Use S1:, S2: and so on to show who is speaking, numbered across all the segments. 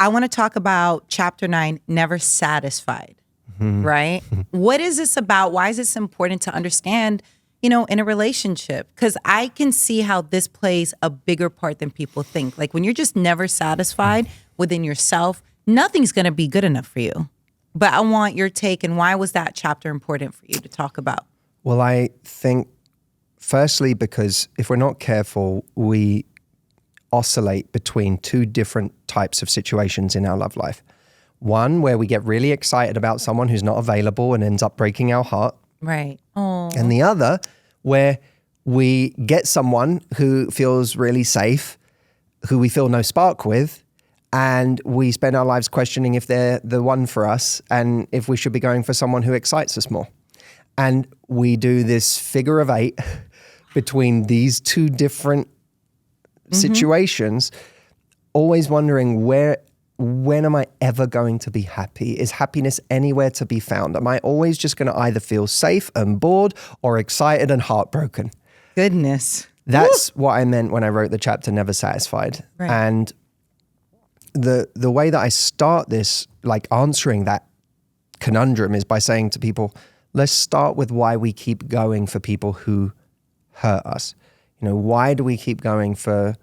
S1: I want to talk about chapter 9, Never Satisfied, right? What is this about? Why is this important to understand, in a relationship? Because I can see how this plays a bigger part than people think. Like when you're just never satisfied within yourself, nothing's going to be good enough for you. But I want your take, and why was that chapter important for you to talk about?
S2: Well, I think firstly, because if we're not careful, we oscillate between two different types of situations in our love life. One where we get really excited about someone who's not available and ends up breaking our heart.
S1: Right. Oh.
S2: And the other where we get someone who feels really safe, who we feel no spark with, and we spend our lives questioning if they're the one for us and if we should be going for someone who excites us more. And we do this figure of 8 between these two different situations, always wondering when am I ever going to be happy? Is happiness anywhere to be found? Am I always just going to either feel safe and bored or excited and heartbroken?
S1: Goodness.
S2: That's what I meant when I wrote the chapter Never Satisfied.
S1: Right.
S2: And the way that I start this, like answering that conundrum, is by saying to people, let's start with why we keep going for people who hurt us. Why do we keep going for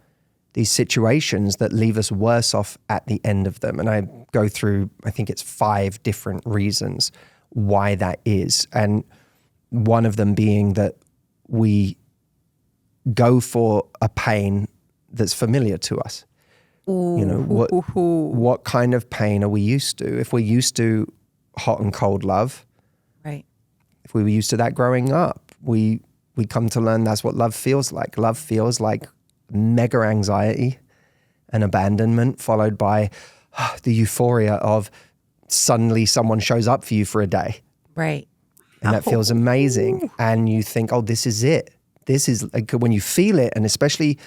S2: these situations that leave us worse off at the end of them? And I go through, I think it's 5 different reasons why that is. And one of them being that we go for a pain that's familiar to us. What kind of pain are we used to? If we're used to hot and cold love,
S1: right?
S2: If we were used to that growing up, we come to learn that's what love feels like. Love feels like mega anxiety and abandonment, followed by the euphoria of suddenly someone shows up for you for a day.
S1: Right.
S2: And that feels amazing. And you think, oh, this is it. This is like when you feel it. And especially,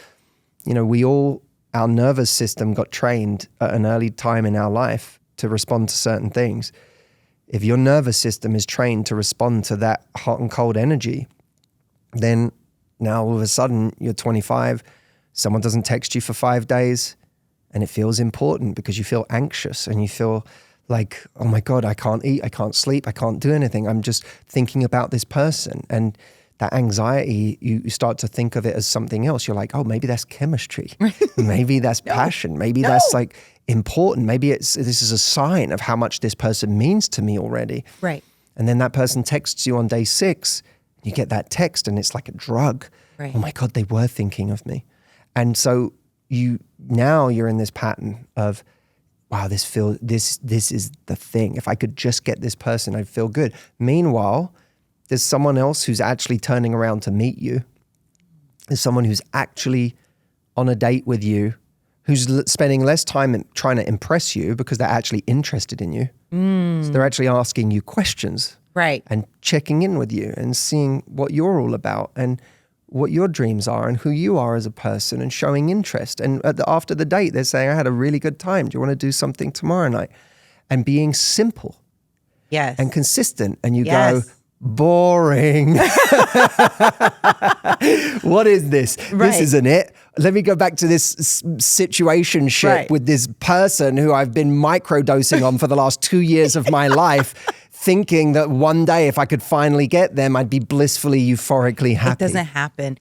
S2: our nervous system got trained at an early time in our life to respond to certain things. If your nervous system is trained to respond to that hot and cold energy, then now all of a sudden you're 25, someone doesn't text you for 5 days, and it feels important because you feel anxious and you feel like, oh my God, I can't eat, I can't sleep, I can't do anything. I'm just thinking about this person. And that anxiety, you start to think of it as something else. You're like, oh, maybe that's chemistry. Maybe that's passion. Maybe that's like important. Maybe this is a sign of how much this person means to me already.
S1: Right.
S2: And then that person texts you on day 6. You get that text and it's like a drug.
S1: Right.
S2: Oh my God, they were thinking of me. And so you're in this pattern of, wow, this is the thing. If I could just get this person, I'd feel good. Meanwhile, there's someone else who's actually turning around to meet you. There's someone who's actually on a date with you, who's spending less time trying to impress you because they're actually interested in you. So they're actually asking you questions.
S1: Right.
S2: And checking in with you and seeing what you're all about and what your dreams are and who you are as a person and showing interest. And after the date, they're saying, I had a really good time. Do you want to do something tomorrow night? And being simple.
S1: Yes.
S2: And consistent. And you go, boring. What is this?
S1: Right.
S2: This isn't it. Let me go back to this situationship with this person who I've been microdosing on for the last 2 years of my life, thinking that one day if I could finally get them, I'd be blissfully, euphorically happy.
S1: It doesn't happen.